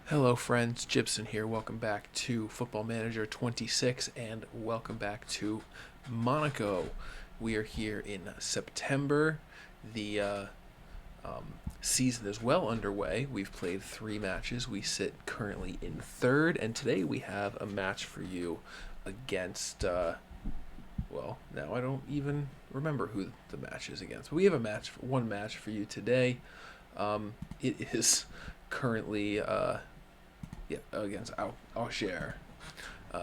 Hello friends, Jibson here. Welcome back to Football Manager 26 and welcome back to Monaco. We are here in September. The season is well underway. We've played 3 matches. We sit currently in 3rd, and today we have a match for you against, now I don't even remember who the match is against. But we have one match for you today. It is currently against Auxerre.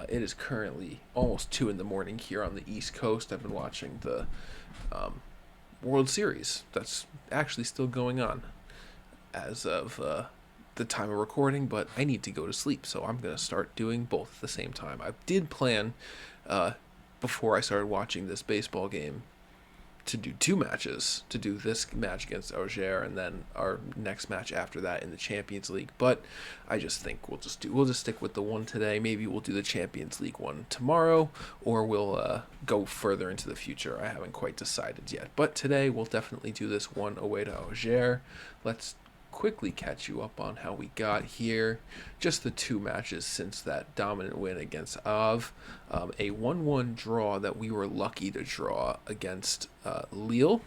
It is currently almost 2 in the morning here on the East Coast. I've been watching the World Series. That's actually still going on as of the time of recording, but I need to go to sleep, so I'm going to start doing both at the same time. I did plan, before I started watching this baseball game, to do 2 matches, to do this match against Auxerre and then our next match after that in the Champions League. But I just think we'll just stick with the one today. Maybe we'll do the Champions League one tomorrow, or we'll go further into the future. I haven't quite decided yet. But today we'll definitely do this one away to Auxerre. Let's quickly catch you up on how we got here. Just the 2 matches since that dominant win against Av. A 1-1 draw that we were lucky to draw against Lille.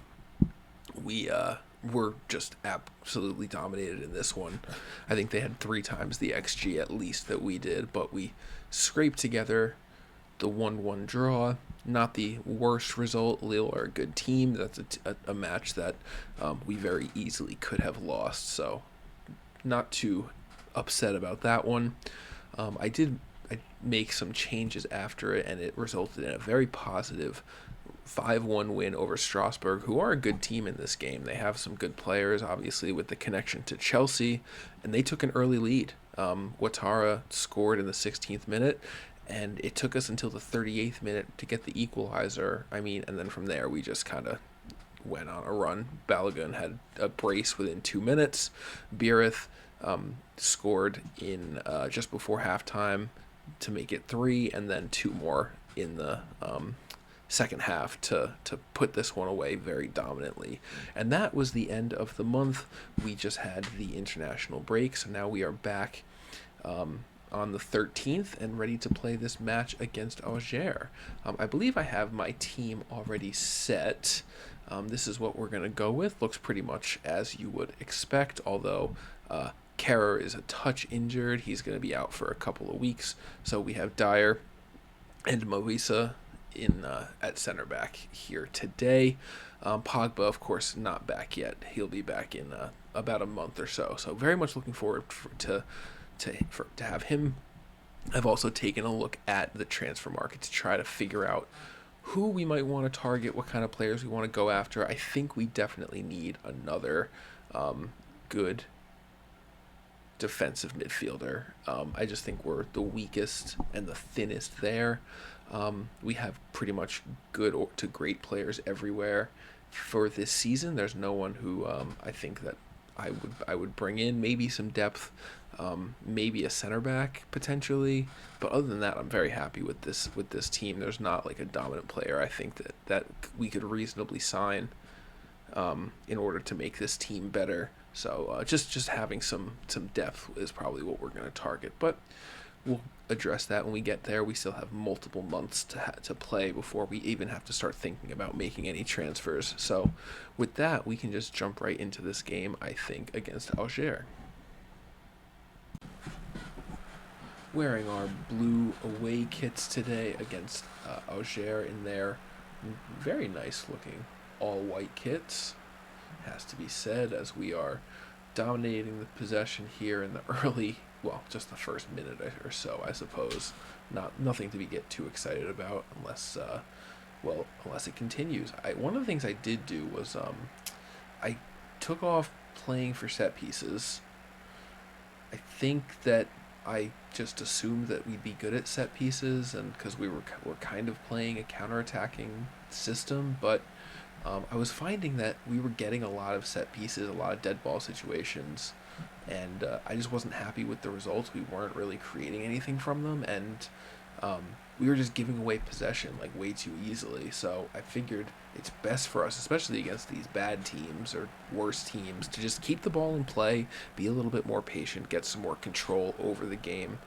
We were just absolutely dominated in this one. I think they had 3 times the XG at least that we did, but we scraped together the 1-1 draw. Not the worst result. Lille are a good team. That's a match that we very easily could have lost, so not too upset about that one. I make some changes after it, and it resulted in a very positive 5-1 win over Strasbourg, who are a good team in this game. They have some good players, obviously, with the connection to Chelsea, and they took an early lead. Ouattara scored in the 16th minute, and it took us until the 38th minute to get the equalizer. And then from there, we just kind of went on a run. Balogun had a brace within 2 minutes. Beereth scored in just before halftime to make it 3, and then 2 more in the second half to put this one away very dominantly. And that was the end of the month. We just had the international break, so now we are back on the 13th and ready to play this match against Auxerre. I believe I have my team already set. This is what we're going to go with. Looks pretty much as you would expect, although Kerrer is a touch injured. He's going to be out for a couple of weeks. So we have Dyer and Moisa in at center back here today. Pogba, of course, not back yet. He'll be back in about a month or so. So very much looking forward to have him. I've also taken a look at the transfer market to try to figure out who we might want to target, what kind of players we want to go after. I think we definitely need another good defensive midfielder. I just think we're the weakest and the thinnest there. We have pretty much good to great players everywhere for this season. There's no one who I think that I would bring in. Maybe some depth, maybe a center back potentially, but other than that, I'm very happy with this team. There's not like a dominant player I think that we could reasonably sign in order to make this team better. So just having some depth is probably what we're going to target, but we'll address that when we get there. We still have multiple months to play before we even have to start thinking about making any transfers. So with that, we can just jump right into this game, I think, against Auxerre. Wearing our blue away kits today against Auxerre in their very nice looking all-white kits. Has to be said, as we are dominating the possession here in the early, just the first minute or so, I suppose. Nothing to get too excited about unless it continues. One of the things I did do was I took off playing for set pieces. I think that I just assumed that we'd be good at set pieces, and because we're kind of playing a counter-attacking system, but I was finding that we were getting a lot of set pieces, a lot of dead ball situations, and I just wasn't happy with the results. We weren't really creating anything from them, and we were just giving away possession like way too easily. So I figured it's best for us, especially against these bad teams or worse teams, to just keep the ball in play, be a little bit more patient, get some more control over the game.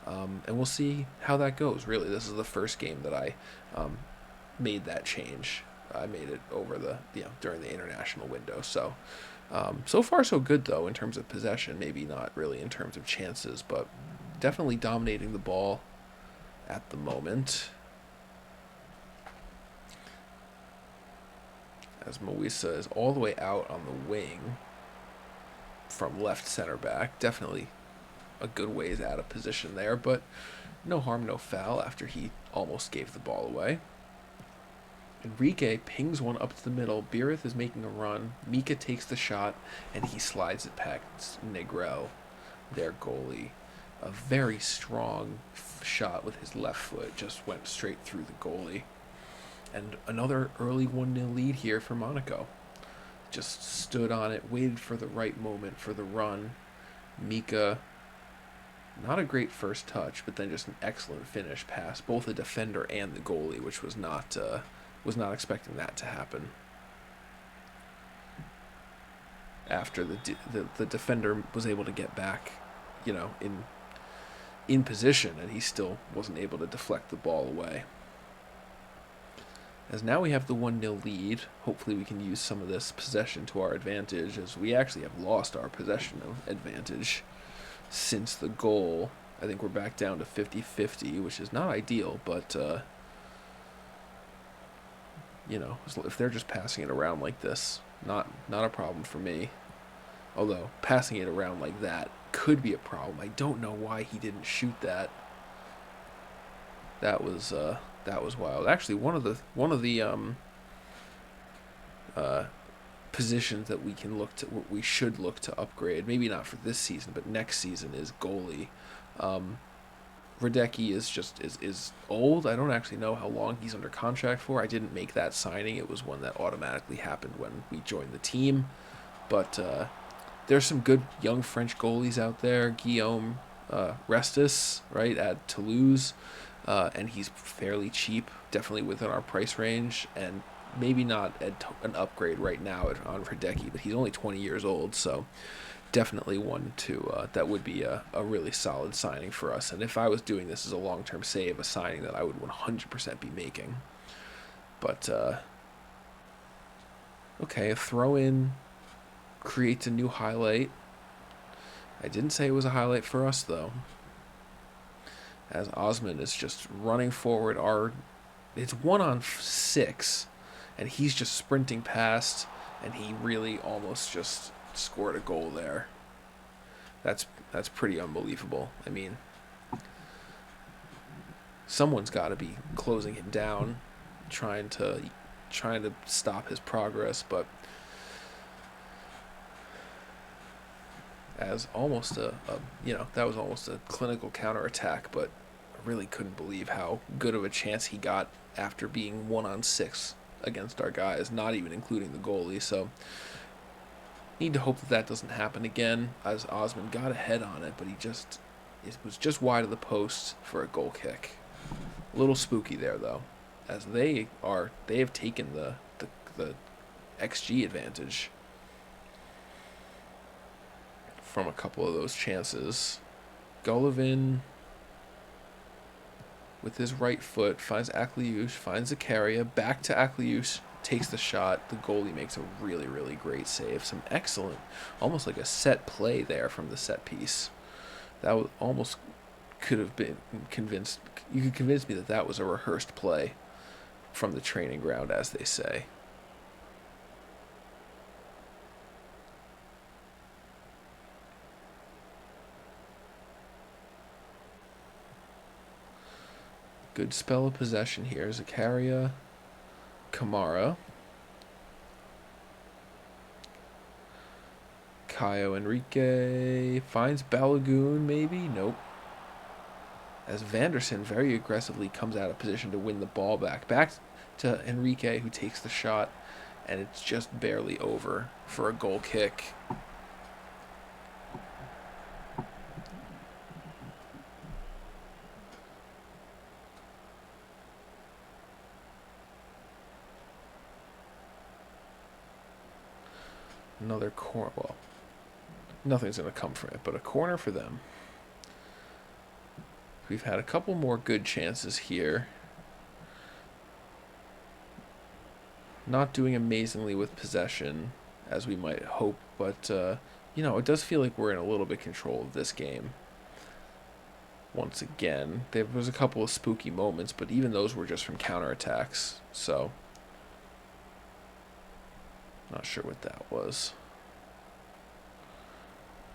And we'll see how that goes. Really, this is the first game that I made that change. I made it over during the international window. So so far so good though in terms of possession. Maybe not really in terms of chances, but definitely dominating the ball at the moment. As Moisa is all the way out on the wing from left center back. Definitely a good ways out of position there, but no harm, no foul after he almost gave the ball away. Enrique pings one up to the middle. Beereth is making a run. Mika takes the shot, and he slides it past Negrel, their goalie. A very strong shot with his left foot. Just went straight through the goalie. And another early 1-0 lead here for Monaco. Just stood on it, waited for the right moment for the run. Mika, not a great first touch, but then just an excellent finish past both the defender and the goalie, which was not expecting that to happen. After the defender was able to get back, in position, and he still wasn't able to deflect the ball away. As now we have the 1-0 lead, hopefully we can use some of this possession to our advantage, as we actually have lost our possession advantage since the goal. I think we're back down to 50-50, which is not ideal, but if they're just passing it around like this, not a problem for me. Although passing it around like that could be a problem. I don't know why he didn't shoot that. That was wild. Actually, one of the positions that we should look to upgrade, maybe not for this season, but next season, is goalie. Radecki is old. I don't actually know how long he's under contract for. I didn't make that signing. It was one that automatically happened when we joined the team. But there's some good young French goalies out there. Guillaume Restis, right, at Toulouse. And he's fairly cheap, definitely within our price range, and maybe not an upgrade right now on Radecki, but he's only 20 years old, so definitely one that would be a really solid signing for us. And if I was doing this as a long-term save, a signing that I would 100% be making. But, okay, a throw-in creates a new highlight. I didn't say it was a highlight for us, though. As Osman is just running forward. It's 1-on-6, and he's just sprinting past, and he really almost just scored a goal there. That's pretty unbelievable. I mean, someone's got to be closing him down, trying to stop his progress, but as almost that was almost a clinical counterattack, but I really couldn't believe how good of a chance he got after being 1-on-6 against our guys, not even including the goalie. So need to hope that doesn't happen again, as Osman got ahead on it, but it was just wide of the post for a goal kick. A little spooky there, though, as they have taken the XG advantage from a couple of those chances. Golovin with his right foot finds Akliouche, finds Zakaria, back to Akliouche, takes the shot. The goalie makes a really, really great save. Some excellent, almost like a set play there from the set piece. That was almost could have been convinced. You could convince me that was a rehearsed play from the training ground, as they say. Good spell of possession here. Zakaria, Kamara, Caio Enrique finds Balagoon, maybe? Nope. As Vanderson very aggressively comes out of position to win the ball back. Back to Enrique, who takes the shot, and it's just barely over for a goal kick. Another corner. Well, nothing's going to come from it, but a corner for them. We've had a couple more good chances here. Not doing amazingly with possession, as we might hope, but, it does feel like we're in a little bit control of this game. Once again, there was a couple of spooky moments, but even those were just from counterattacks, so not sure what that was.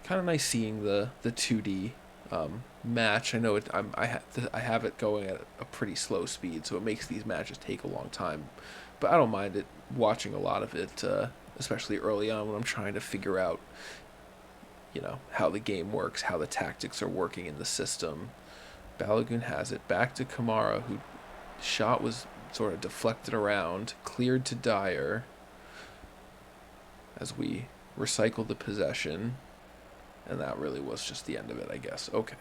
Kind of nice seeing the 2D match. I know I have it going at a pretty slow speed, so it makes these matches take a long time. But I don't mind it watching a lot of it, especially early on when I'm trying to figure out, how the game works, how the tactics are working in the system. Balogun has it back to Kamara, who shot was sort of deflected around, cleared to Dyer as we recycled the possession. And that really was just the end of it, I guess. Okay.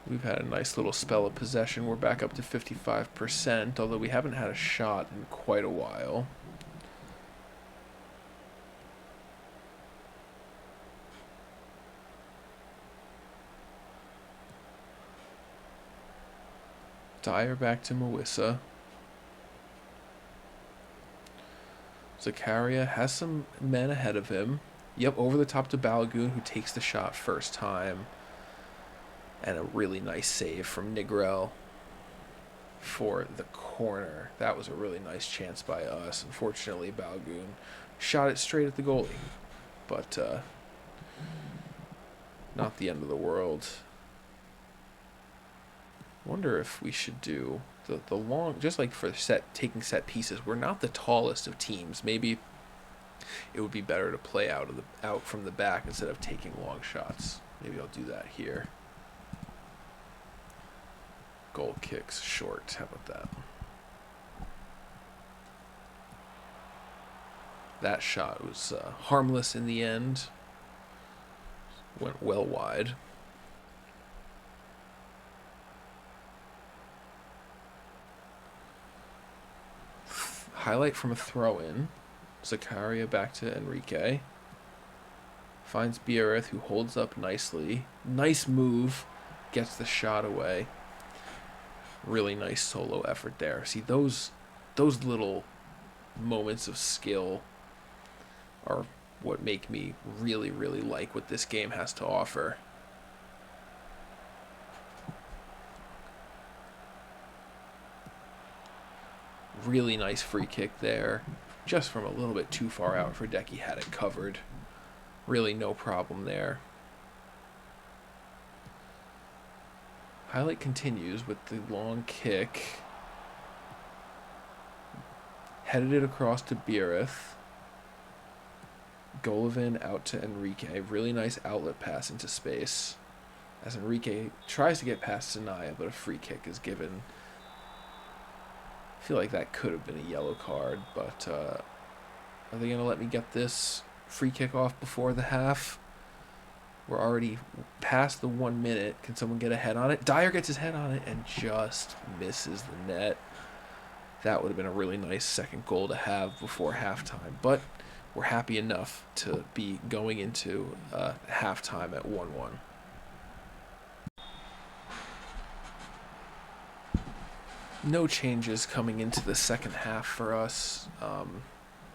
We've had a nice little spell of possession. We're back up to 55%, although we haven't had a shot in quite a while. Dyer back to Mawissa. Zakaria has some men ahead of him. Yep, over the top to Balogun, who takes the shot first time. And a really nice save from Nigrel for the corner. That was a really nice chance by us. Unfortunately, Balogun shot it straight at the goalie. But not the end of the world. Wonder if we should do the long, just like for taking set pieces. We're not the tallest of teams. Maybe it would be better to play out from the back instead of taking long shots. Maybe I'll do that here. Goal kicks short. How about that? That shot was harmless in the end. Went well wide. Highlight from a throw-in. Zakaria back to Enrique. Finds Biereth, who holds up nicely. Nice move. Gets the shot away. Really nice solo effort there. See, those little moments of skill are what make me really, really like what this game has to offer. Really nice free kick there. Just from a little bit too far out. Hradecki had it covered. Really no problem there. Highlight continues with the long kick. Headed it across to Biereth. Golovin out to Enrique. Really nice outlet pass into space. As Enrique tries to get past Sanaya, but a free kick is given. I feel like that could have been a yellow card, but are they going to let me get this free kick off before the half? We're already past the 1 minute. Can someone get a head on it? Dyer gets his head on it and just misses the net. That would have been a really nice second goal to have before halftime. But we're happy enough to be going into halftime at 1-1. No changes coming into the second half for us.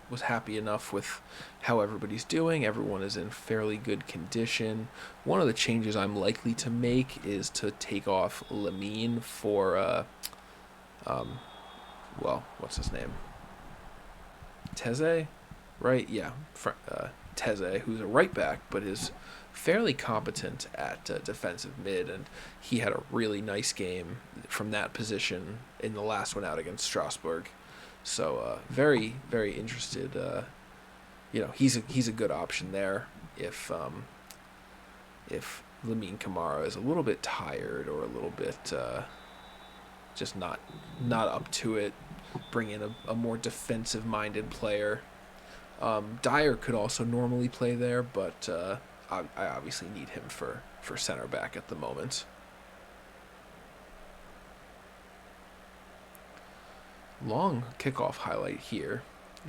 Was happy enough with how everybody's doing. Everyone is in fairly good condition. One of the changes I'm likely to make is to take off Lamine for, what's his name? Teze? Right? Yeah. Teze, who's a right back, but is fairly competent at defensive mid, and he had a really nice game from that position in the last one out against Strasbourg. So very, very interested. He's a good option there if Lamine Kamara is a little bit tired or a little bit just not up to it. bring in a more defensive-minded player. Dyer could also normally play there, but I obviously need him for center back at the moment. Long kickoff highlight here.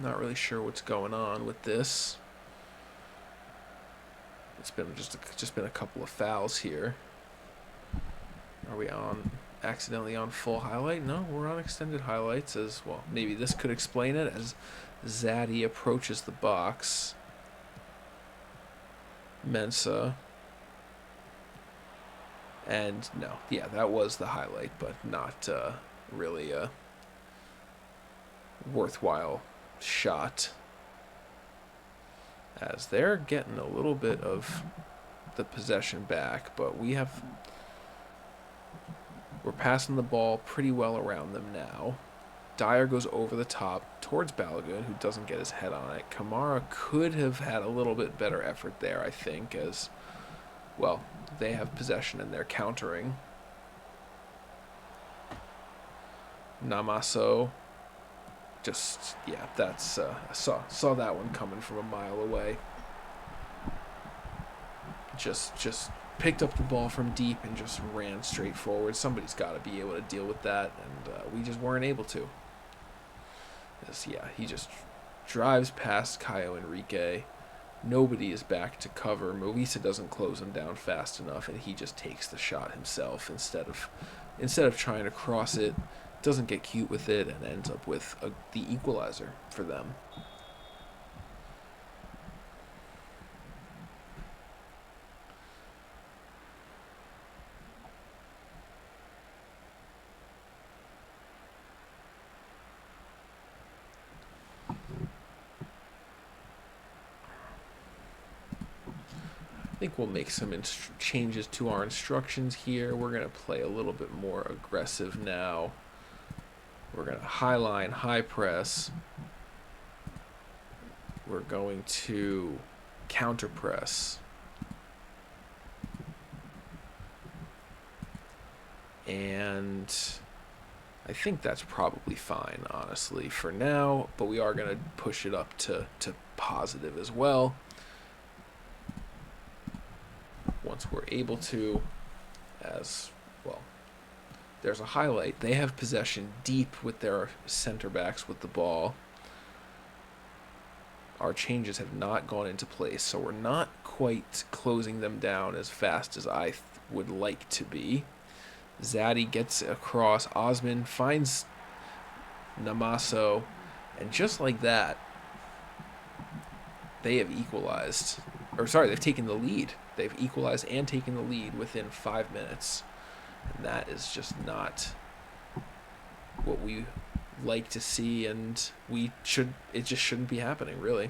Not really sure what's going on with this. It's been just been a couple of fouls here. Are we accidentally on full highlight? No, we're on extended highlights as well. Maybe this could explain it as Zaddy approaches the box. Mensah. And no, yeah, that was the highlight, but not really a worthwhile shot. As they're getting a little bit of the possession back, but we're passing the ball pretty well around them now. Dyer goes over the top towards Balogun, who doesn't get his head on it. Kamara could have had a little bit better effort there, I think, as, well, they have possession and they're countering. Namaso, just, yeah, that's, saw that one coming from a mile away. Just picked up the ball from deep and just ran straight forward. Somebody's got to be able to deal with that, and we just weren't able to. Yeah, he just drives past Caio Henrique. Nobody is back to cover. Movisa doesn't close him down fast enough, and he just takes the shot himself instead of trying to cross it. Doesn't get cute with it and ends up with the equalizer for them. I think we'll make some changes to our instructions here. We're going to play a little bit more aggressive now. We're going to high line, high press. We're going to counter press. And I think that's probably fine, honestly, for now. But we are going to push it up to positive as well. Once we're able to, as well, there's a highlight. They have possession deep with their center backs with the ball. Our changes have not gone into place, so we're not quite closing them down as fast as I would like to be. Zaddy gets across. Osman finds Namaso, and just like that, they have equalized. Or sorry, they've taken the lead. They've equalized and taken the lead within 5 minutes. And that is just not what we like to see, and it just shouldn't be happening, really.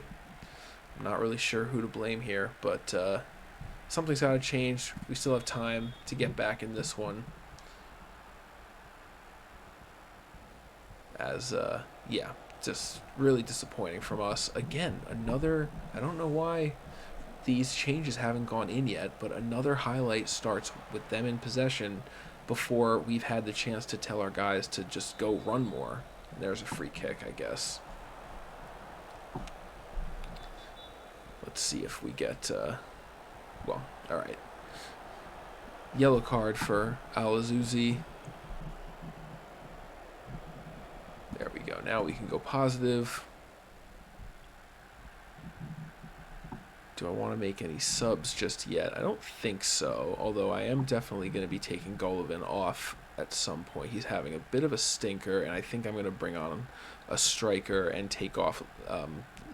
I'm not really sure who to blame here, but something's got to change. We still have time to get back in this one. As, yeah, just really disappointing from us. Again, I don't know why these changes haven't gone in yet, but another highlight starts with them in possession before we've had the chance to tell our guys to just go run more. And there's a free kick, I guess. Let's see if we get, well, all right. Yellow card for Al-Azouzi. There we go. Now we can go positive. Do I want to make any subs just yet? I don't think so, although I am definitely going to be taking Golovin off at some point. He's having a bit of a stinker, and I think I'm going to bring on a striker and take off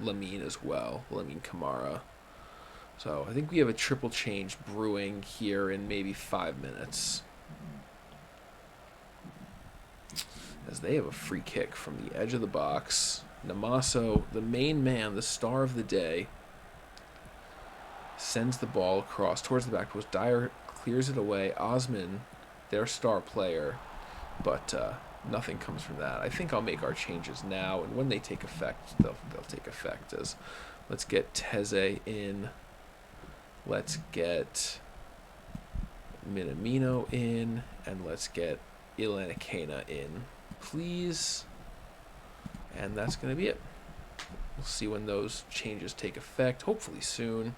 Lamine as well, Lamine Kamara. So I think we have a triple change brewing here in maybe 5 minutes. As they have a free kick from the edge of the box. Namaso, the main man, the star of the day, sends the ball across towards the back post. Dyer clears it away. Osman, their star player, but nothing comes from that. I think I'll make our changes now, and when they take effect, they'll take effect. As let's get Teze in. Let's get Minamino in, and let's get Ilanikena in. Please. And that's going to be it. We'll see when those changes take effect, hopefully soon.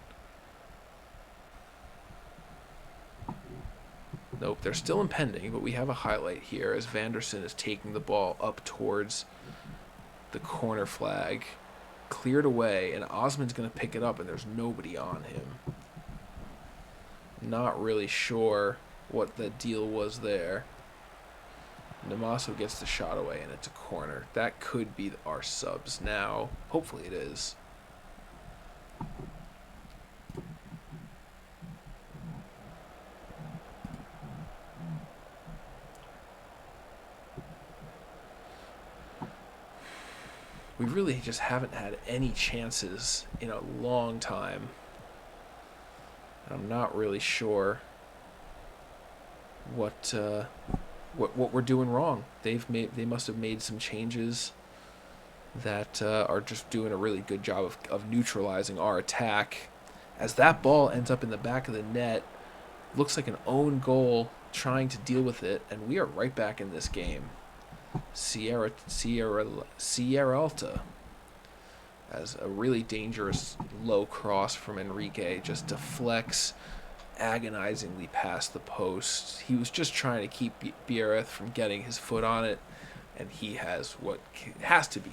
Nope, they're still impending, but we have a highlight here as Vanderson is taking the ball up towards the corner flag. Cleared away, and Osman's going to pick it up, and there's nobody on him. Not really sure what the deal was there. Namaso gets the shot away, and it's a corner. That could be our subs now. Hopefully it is. We really just haven't had any chances in a long time. I'm not really sure what we're doing wrong. They must have made some changes that are just doing a really good job of neutralizing our attack. As that ball ends up in the back of the net, looks like an own goal, trying to deal with it, and we are right back in this game. Sierra Alta as a really dangerous low cross from Enrique just deflects agonizingly past the post. He was just trying to keep Biereth from getting his foot on it, and he has what has to be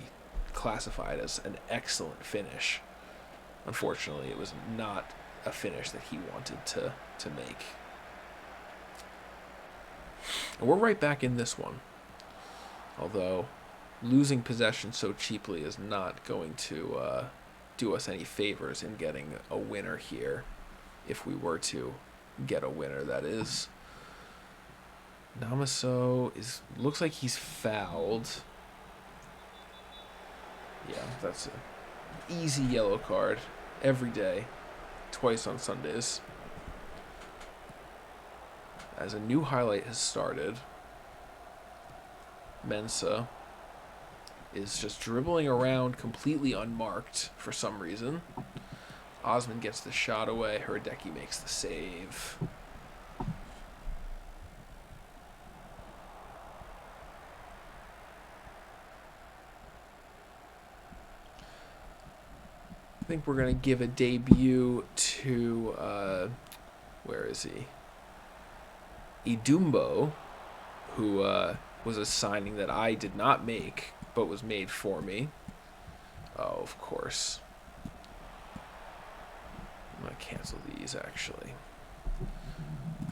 classified as an excellent finish. Unfortunately, it was not a finish that he wanted to make. And we're right back in this one. Although losing possession so cheaply is not going to do us any favors in getting a winner here. If we were to get a winner, that is. Namaso looks like he's fouled. Yeah, that's an easy yellow card every day, twice on Sundays. As a new highlight has started, Mensah is just dribbling around completely unmarked for some reason. Osman gets the shot away. Hradecki makes the save. I think we're going to give a debut to, where is he? Idumbo, who was a signing that I did not make, but was made for me. Oh, of course. I'm going to cancel these, actually.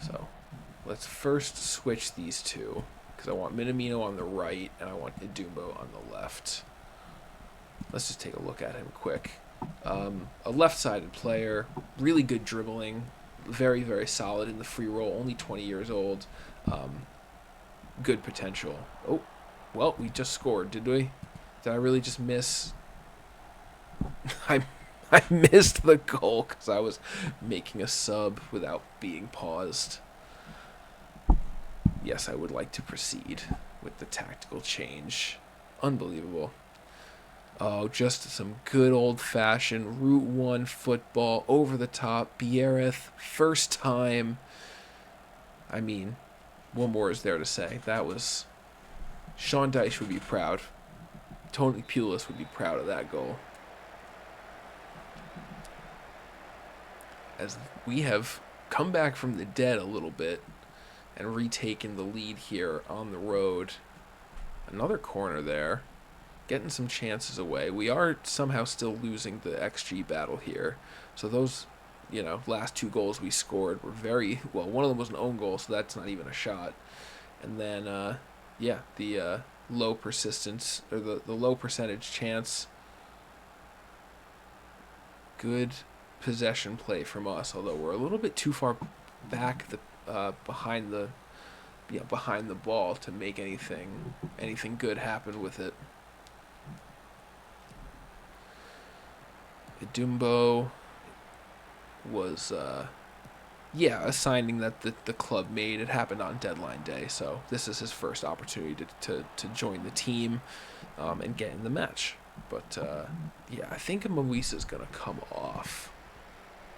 So, let's first switch these two, because I want Minamino on the right, and I want Idumbo on the left. Let's just take a look at him quick. A left-sided player, really good dribbling, very, very solid in the free roll, only 20 years old. Good potential. Oh, well, we just scored, did we? Did I really just miss? I missed the goal because I was making a sub without being paused. Yes, I would like to proceed with the tactical change. Unbelievable. Oh, just some good old-fashioned Route 1 football, over the top. Biereth, first time. I mean, what more is there to say? That was... Sean Dyche would be proud. Tony Pulis would be proud of that goal. As we have come back from the dead a little bit and retaken the lead here on the road. Another corner there. Getting some chances away. We are somehow still losing the XG battle here. So those, last two goals we scored were very... Well, one of them was an own goal, so that's not even a shot. And then, the low persistence, or the low percentage chance. Good possession play from us, although we're a little bit too far back behind the ball to make anything good happen with it. Idumbo was a signing that the club made. It happened on deadline day, so this is his first opportunity to join the team and get in the match. But I think Moisa's going to come off.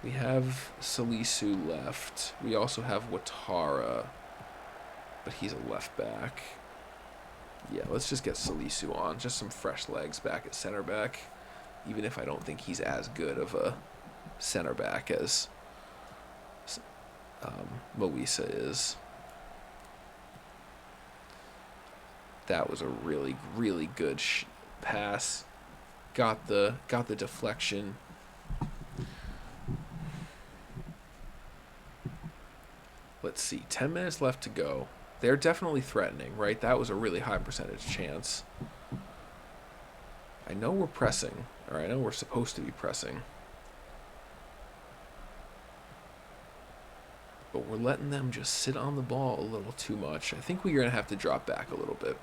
We have Salisu left. We also have Ouattara, but he's a left back. Yeah, let's just get Salisu on. Just some fresh legs back at center back. Even if I don't think he's as good of a center back as Moisa is. That was a really, really good pass. Got the deflection. Let's see, 10 minutes left to go. They're definitely threatening, right? That was a really high percentage chance. I know we're pressing, or I know we're supposed to be pressing. But we're letting them just sit on the ball a little too much. I think we're going to have to drop back a little bit.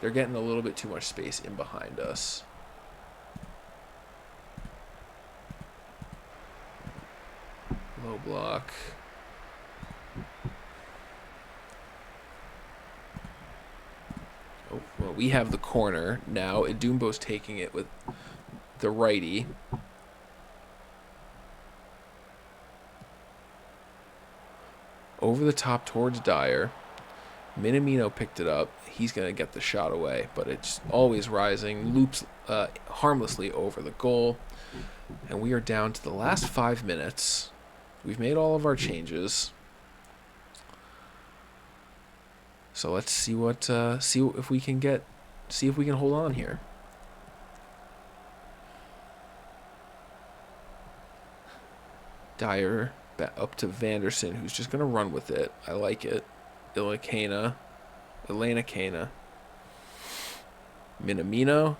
They're getting a little bit too much space in behind us. Low block. Oh, well, we have the corner now. Idumbo's taking it with the righty. Over the top towards Dyer. Minamino picked it up. He's going to get the shot away, but it's always rising. Loops harmlessly over the goal. And we are down to the last 5 minutes. We've made all of our changes. So let's see if we can hold on here. Dyer up to Vanderson, who's just going to run with it. I like it. Elena Kena. Minamino.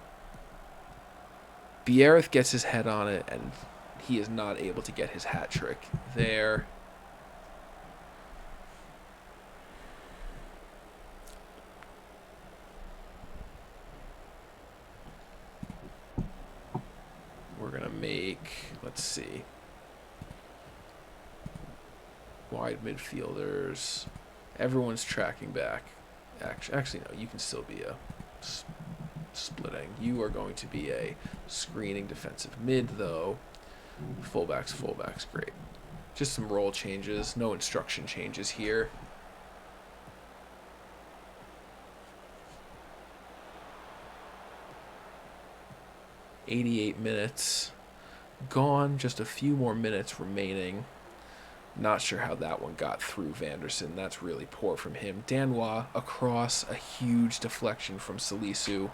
Biereth gets his head on it, and he is not able to get his hat trick there. We're going to make, let's see, wide midfielders. Everyone's tracking back. Actually, no, you can still be a splitting. You are going to be a screening defensive mid, though. Fullbacks, great. Just some role changes. No instruction changes here. .88 minutes gone. Just a few more minutes remaining. Not sure how that one got through Vanderson. That's really poor from him. Danois across, a huge deflection from Salisu.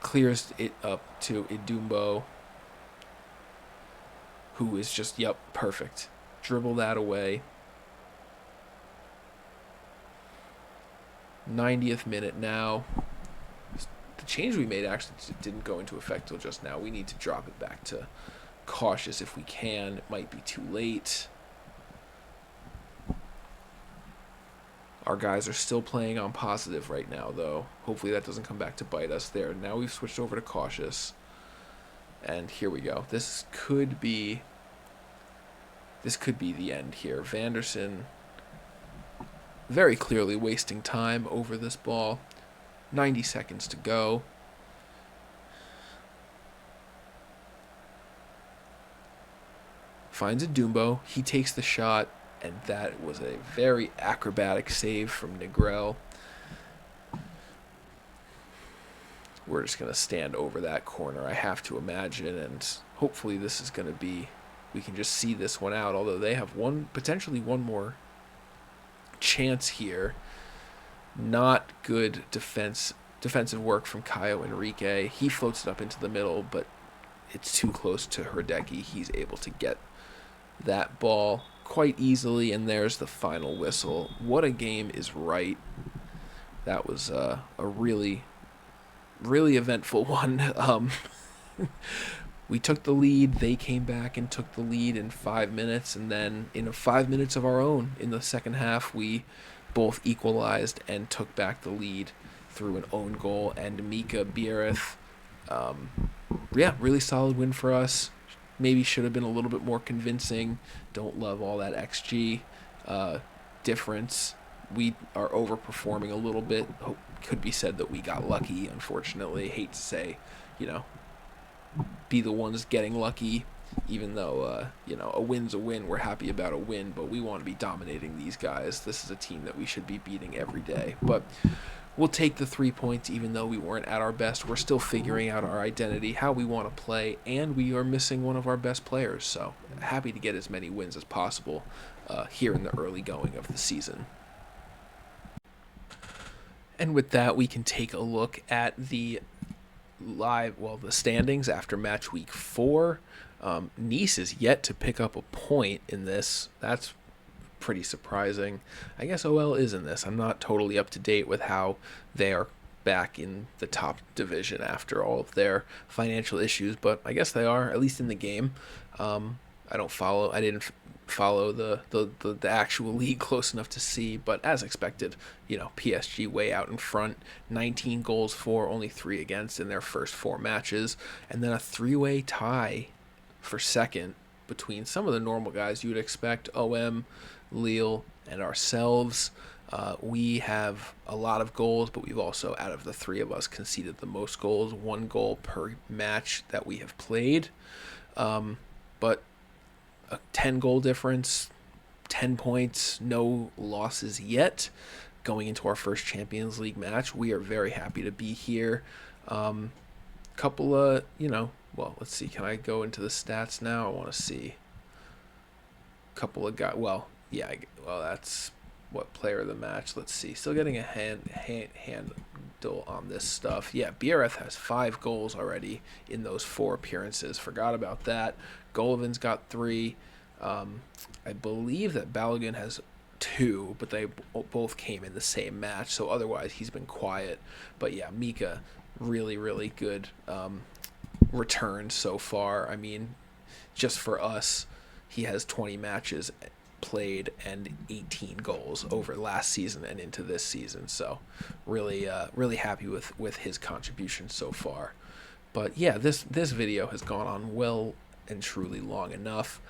Clears it up to Idumbo, who is just, perfect. Dribble that away. 90th minute now. The change we made actually didn't go into effect till just now. We need to drop it back to cautious if we can. It might be too late. Our guys are still playing on positive right now, though. Hopefully that doesn't come back to bite us there. Now we've switched over to cautious. And here we go. This could be the end here. Vanderson very clearly wasting time over this ball. 90 seconds to go. Finds Idumbo. He takes the shot, and that was a very acrobatic save from Negrel. We're just going to stand over that corner, I have to imagine, and hopefully this is going to be, we can just see this one out, although they have potentially one more chance here. Not good defensive work from Caio Henrique. He floats it up into the middle, but it's too close to Herdecki. He's able to get that ball quite easily, and there's the final whistle. What a game is right. That was a really, really eventful one. We took the lead. They came back and took the lead in 5 minutes, and then in 5 minutes of our own in the second half, we both equalized and took back the lead through an own goal. And Mika Biereth, really solid win for us. Maybe should have been a little bit more convincing. Don't love all that XG difference. We are overperforming a little bit. Could be said that we got lucky, unfortunately. Hate to say, be the ones getting lucky, even though, a win's a win. We're happy about a win, but we want to be dominating these guys. This is a team that we should be beating every day. But we'll take the 3 points even though we weren't at our best. We're still figuring out our identity, how we want to play, and we are missing one of our best players. So happy to get as many wins as possible here in the early going of the season. And with that, we can take a look at the the standings after match week 4. Nice is yet to pick up a point in this. That's pretty surprising. I guess OL is in this. I'm not totally up to date with how they are back in the top division after all of their financial issues, but I guess they are, at least in the game. I didn't follow the actual league close enough to see, but as expected, PSG way out in front, 19 goals for, only 3 against in their first 4 matches, and then a 3-way tie for second between some of the normal guys you would expect, OM, Lille, and ourselves. We have a lot of goals, but we've also, out of the 3 of us, conceded the most goals, 1 goal per match that we have played. But a 10-goal difference, 10 points, no losses yet going into our first Champions League match. We are very happy to be here. Couple of, let's see. Can I go into the stats now? I want to see. Couple of guys. That's what player of the match. Let's see. Still getting a handle on this stuff. Yeah, BRF has 5 goals already in those 4 appearances. Forgot about that. Golovan's got 3. I believe that Balogun has 2, but they both came in the same match, so otherwise he's been quiet. But yeah, Mika, really, really good return so far. I mean, just for us, he has 20 matches played and 18 goals over last season and into this season. So really happy with his contribution so far. But yeah, this video has gone on well and truly long enough.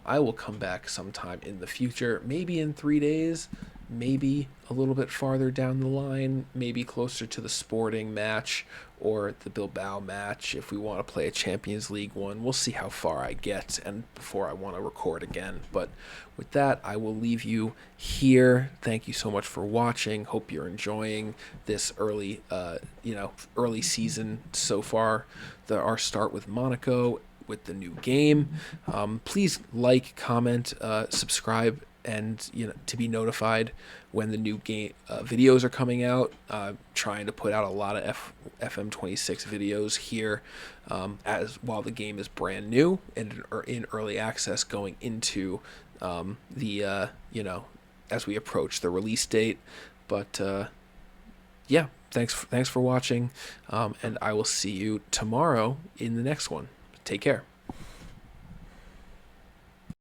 I will come back sometime in the future, maybe in 3 days, maybe a little bit farther down the line, maybe closer to the Sporting match or the Bilbao match if we want to play a Champions League one. We'll see how far I get and before I want to record again. But with that, I will leave you here. Thank you so much for watching. Hope you're enjoying this early season so far. Our start with Monaco, with the new game. Please like, comment, subscribe, and to be notified when the new game videos are coming out. Trying to put out a lot of FM26 videos here while the game is brand new and in early access going into as we approach the release date. But yeah, thanks for watching, and I will see you tomorrow in the next one. Take care.